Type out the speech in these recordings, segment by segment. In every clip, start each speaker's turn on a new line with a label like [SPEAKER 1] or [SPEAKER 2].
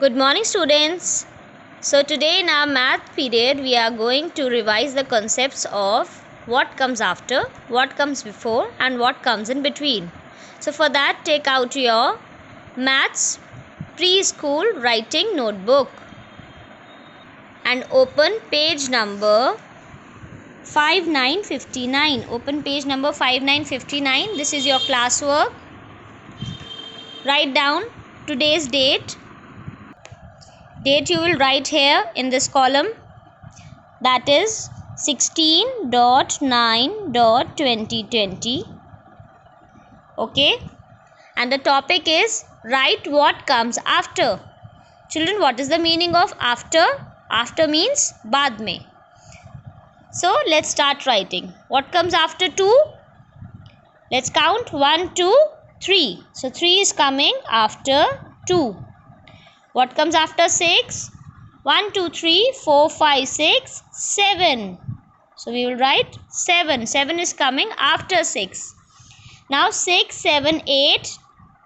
[SPEAKER 1] Good morning, students. So today in our math period we are going to revise the concepts of what comes after, what comes before and what comes in between. So for that, take out your maths preschool writing notebook and open page number 5959. Open page number 5959. This is your classwork. Write down today's date. Date you will write here in this column, that is 16.9.2020. Okay, and the topic is write what comes after. Children, what is the meaning of after? After means baad mein. So let's start writing. What comes after 2? Let's count 1, 2, 3. So 3 is coming after 2. What comes after 6? 1, 2, 3, 4, 5, 6, 7. So we will write 7. 7 is coming after 6. Now 6, 7, 8.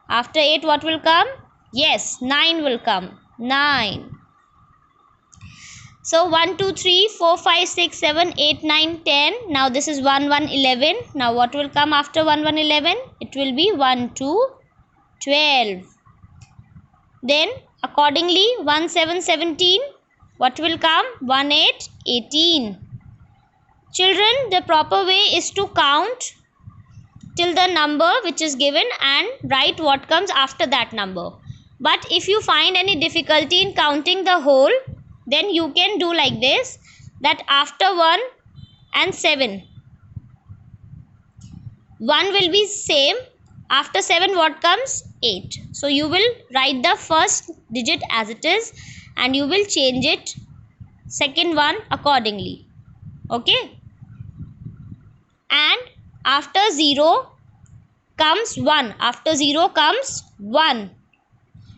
[SPEAKER 1] After 8 what will come? Yes, 9 will come. 9. So 1, 2, 3, 4, 5, 6, 7, 8, 9, 10. Now this is 1, 1, 11. Now what will come after 1, 1, 11? It will be 1, 2, 12. Then accordingly 1, 7, 17. What will come? 1, 8, 18. Children, the proper way is to count till the number which is given and write what comes after that number. But if you find any difficulty in counting the whole, then you can do like this, that after 1 and 7, 1 will be same. After 7 what comes? 8. So you will write the first digit as it is and you will change it second one accordingly. Okay. And after 0 comes 1. After 0 comes 1.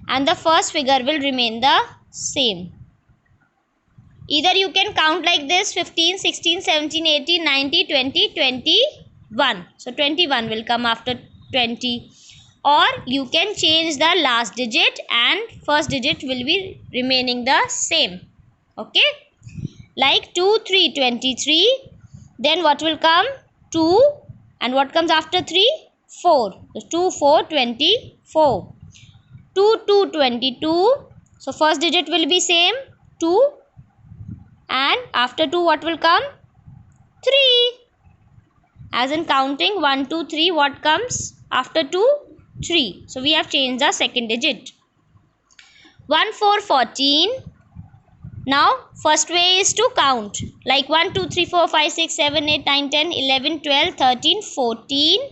[SPEAKER 1] And the first figure will remain the same. Either you can count like this: 15, 16, 17, 18, 19, 20, 21. So 21 will come after 20. Or you can change the last digit and first digit will be remaining the same. Okay. Like 2, 3, 23. Then what will come? 2. And what comes after 3? 4. So 2, 4, 24. 2, 2, 22. So first digit will be same, 2. And after 2 what will come? 3. As in counting 1, 2, 3, what comes after 2? 3. So we have changed the second digit. 1, 4, 14. Now first way is to count like 1, 2, 3, 4, 5, 6, 7, 8, 9, 10, 11, 12, 13, 14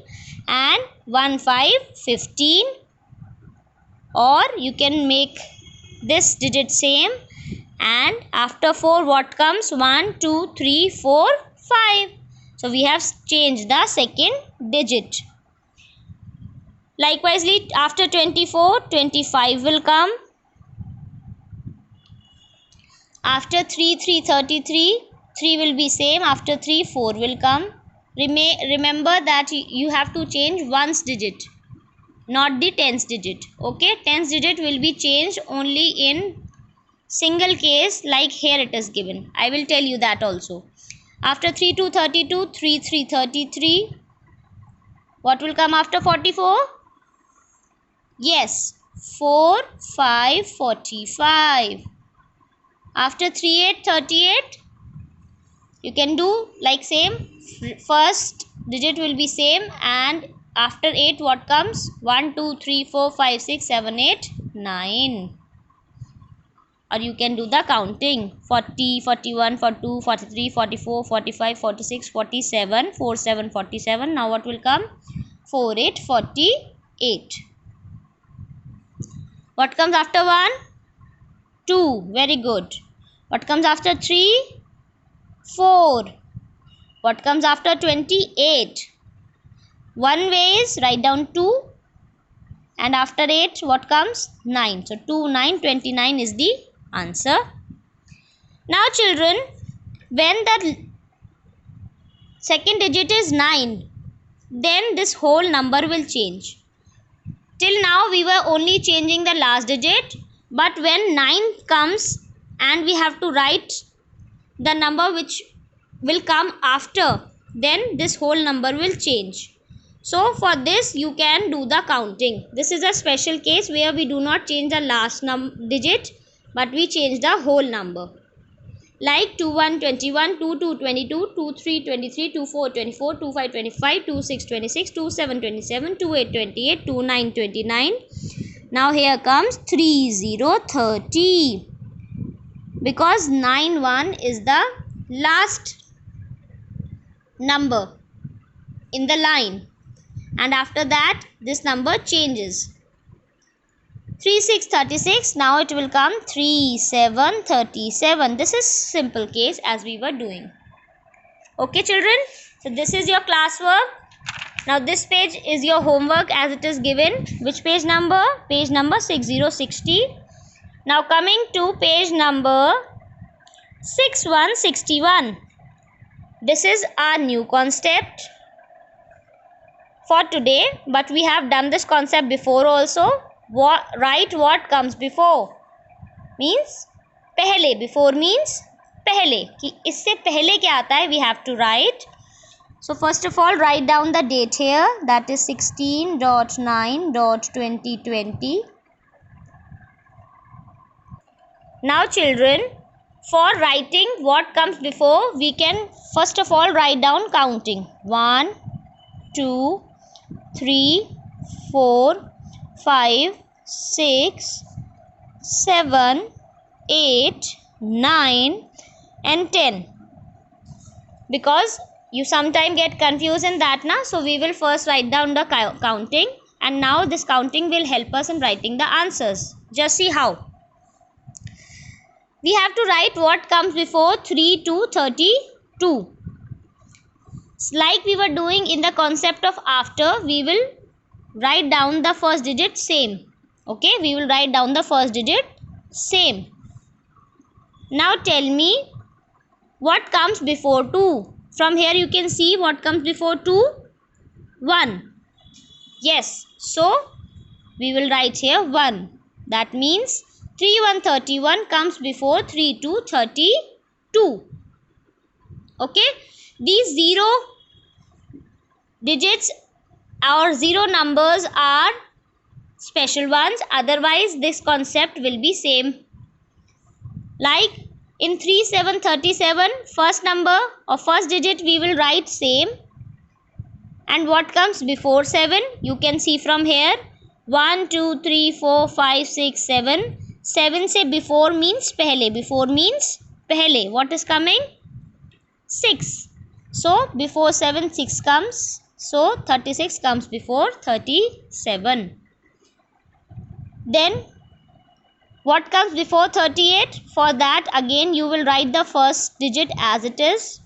[SPEAKER 1] and 1, 5, 15. Or you can make this digit same. And after 4 what comes? 1, 2, 3, 4, 5. So we have changed the second digit. Likewise, after 24, 25 will come. After 3, 3, 33. 3 will be same. After 3, 4 will come. Remember that you have to change ones digit, not the tens digit. Okay, tens digit will be changed only in single case, like here it is given. I will tell you that also. After 3, 2, 32. 3, 3, 33. What will come after 44? Yes, 4, 5, 45. After 3, 8, 38. You can do like same. First digit will be same. And after 8 what comes? 1, 2, 3, 4, 5, 6, 7, 8, 9. Or you can do the counting: 40, 41, 42, 43, 44, 45, 46, 47, 47, 47. Now what will come? 4, 8, 48. What comes after 1? 2. Very good. What comes after 3? 4. What comes after 28? One way is write down 2. And after 8 what comes? 9. So 2, 9, 29 is the answer. Now children, when the second digit is 9, then this whole number will change. Till now we were only changing the last digit, But when 9 comes and we have to write the number which will come after, then this whole number will change. So for this you can do the counting. This is a special case where we do not change the last digit, but we change the whole number. Like 21 21, 22 22, 23 23, 24 24, 25 25, 26 26, 27 27, 28 28, 29 29. Now here comes 30 30, because 91 is the last number in the line, and after that this number changes. 36 36, now it will come 37 37. This is simple case as we were doing. Okay children, so this is your classwork. Now this page is your homework as it is given. Which page number? Page number 6060. Now coming to page number 6161. This is our new concept for today, but we have done this concept before also. Write what comes before means पहले. Before means पहले, कि इससे पहले क्या आता है we have to write. So first of all write down the date here, that is 16.9.2020. Now children, for writing what comes before, we can first of all write down counting. 1 2 3 4 5 6 7 8 9 and 10, because you sometimes get confused in that na. So we will first write down the counting, and now this counting will help us in writing the answers. Just see how. We have to write what comes before 3 to 32. Like we were doing in the concept of after, we will write down the first digit same. Okay, we will write down the first digit same. Now tell me what comes before 2. From here you can see what comes before 2. 1. Yes, so we will write here 1. That means 3 1 31 comes before 3 2 32. Okay, these 0 digits or 0 numbers are special ones, otherwise this concept will be same. Like in 3 7 37, first number or first digit we will write same, and what comes before 7 you can see from here 1 2 3 4 5 6 7. 7 से before means पहले. Before means पहले. What is coming? 6. So before 7 6 comes. So 36 comes before 37. Then what comes before 38? For that again you will write the first digit as it is.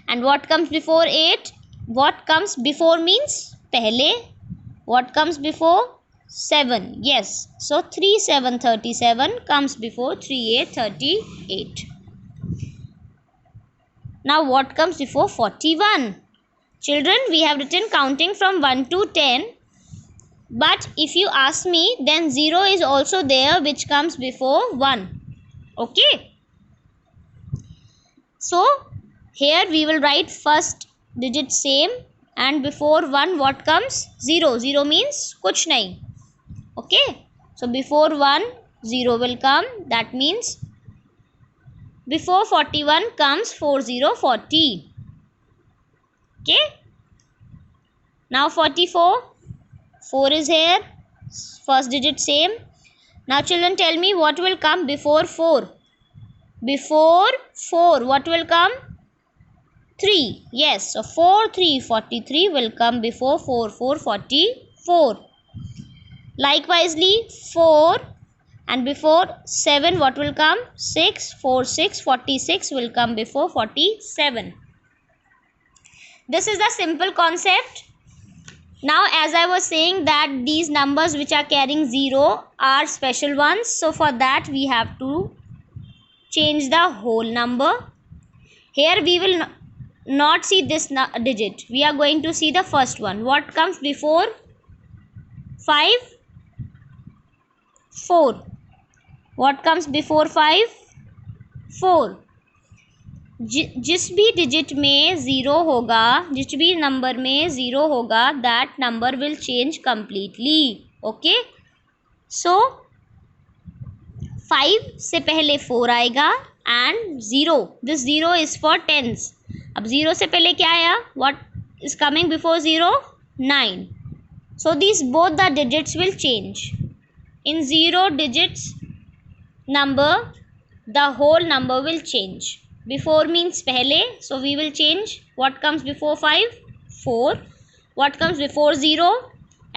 [SPEAKER 1] And what comes before 8? What comes before means पहले. What comes before? 7. Yes. So 3 7 37 comes before 3 8 38. Now what comes before 41? Children, we have written counting from 1 to 10. But if you ask me, then 0 is also there which comes before 1. Okay. So here we will write first digit same, and before 1 what comes? 0. 0 means kuch nahi. Okay. So before 1 0 will come. That means before 41 comes 40 40. Okay. Now 44. 4 is here. First digit same. Now children, tell me what will come before 4. Before 4 what will come? 3. Yes. So 4 3 43 will come before 4 4 44. Likewise 4, and before 7 what will come? 6 4 6 46 will come before 47. This is the simple concept. Now as I was saying that these numbers which are carrying 0 are special ones. So for that we have to change the whole number. Here we will not see this digit. We are going to see the first one. What comes before 5? 4. What comes before 5? 4. जिस भी digit में zero होगा, जिस भी number में zero होगा, that number will change completely. Okay, so 5 से पहले 4 आएगा and 0. This 0 is for tens. अब 0 से पहले क्या आया? What is coming before 0? 9. So this both the digits will change. In 0 डिजिट्स number, the whole number will change. Before means पहले, so we will change. What comes before 5? 4. What comes before 0?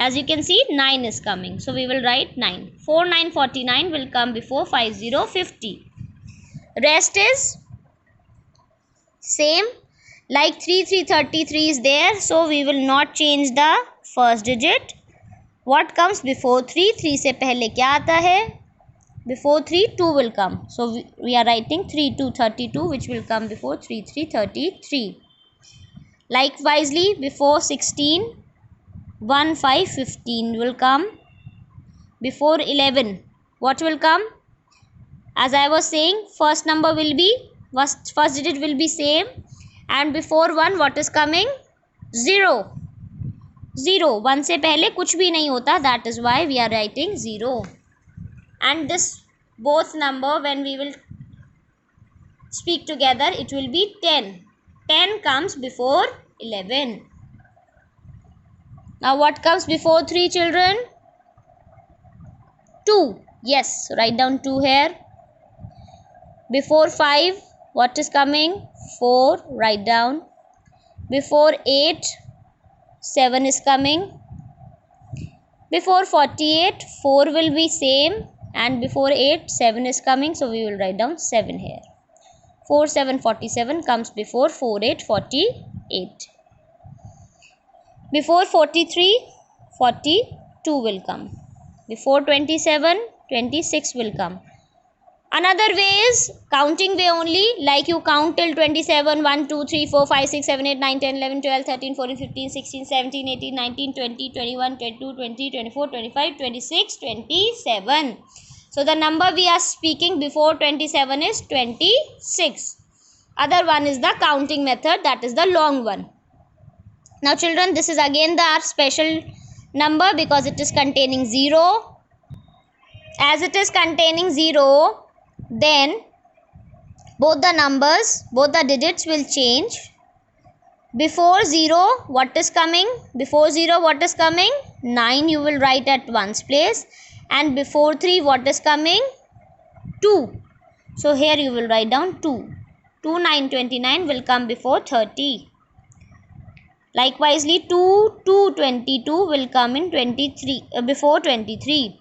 [SPEAKER 1] As you can see, 9 is coming, so we will write 9. 4 9 49 will come before 5 0 50. Rest is same, like 3 3 33 is there, so we will not change the first digit. What comes before 3? 3 से पहले क्या आता है? Before 3 2 will come, so we are writing 3 2 32, which will come before 3 3 33. Likewise, before 16 1 5 15 will come. Before 11 what will come? As I was saying, first number will be first digit will be same, and before 1 what is coming? 0. 0. 1 से पहले कुछ भी नहीं होता, that is why we are writing 0. And this both number, when we will speak together, it will be 10. 10 comes before 11. Now what comes before 3, children? 2. Yes, write down 2 here. Before 5 what is coming? 4. Write down. Before 8 7 is coming. Before 48 4 will be same, and before 8 7 is coming, so we will write down 7 here. 4 7 47 comes before 4 8 48. Before 43 42 will come. Before 27 26 will come. Another way is counting way only, like you count till 27 1 2 3 4 5 6 7 8 9 10 11 12 13 14 15 16 17 18 19 20 21 22 20 24 25 26 27. So the number we are speaking before 27 is 26. Other one is the counting method, that is the long one. Now children, this is again the our special number because it is containing 0. As it is containing 0, then both the numbers, both the digits will change. Before 0 what is coming? Before 0 what is coming? 9 you will write at ones place. And before 3 what is coming? 2. So here you will write down 2. 2 9 29 will come before 30. Likewise 2 2 22 will come in 23 before 23,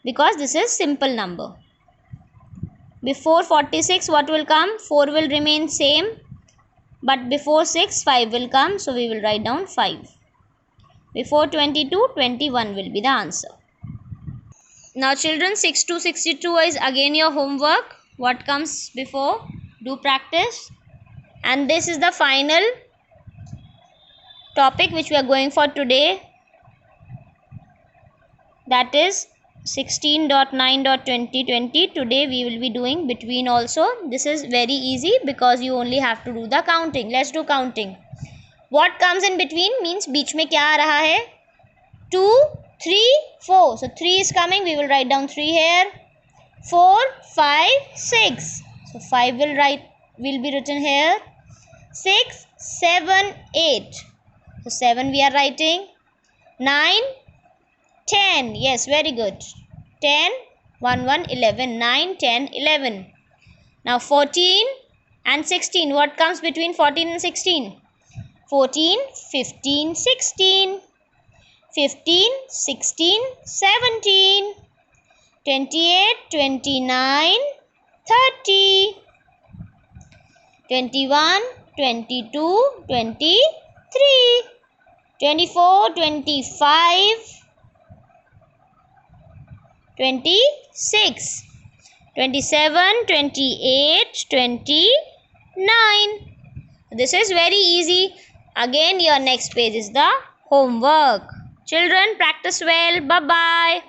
[SPEAKER 1] because this is simple number. Before 46 what will come? 4 will remain same, but before 6 5 will come, so we will write down 5. Before 22 21 will be the answer. Now children, 6 to 62 is again your homework. What comes before? Do practice. And this is the final topic which we are going for today, that is 16.9.2020. Today we will be doing between also. This is very easy because you only have to do the counting. Let's do counting. What comes in between means बीच में क्या आ रहा है? 2 3 4. So 3 is coming, we will write down 3 here. 4 5 6. So 5 will be written here. 6 7 8. So 7 we are writing. 9 10. Yes, very good. 10 1 1 11. 9 10 11. Now 14 and 16. What comes between 14 and 16? 14 15 16. 15 16 17. 28 29 30. 21 22 23. 24 25 26. 27 28 29. This is very easy. Again your next page is the homework. Children, practice well. Bye bye.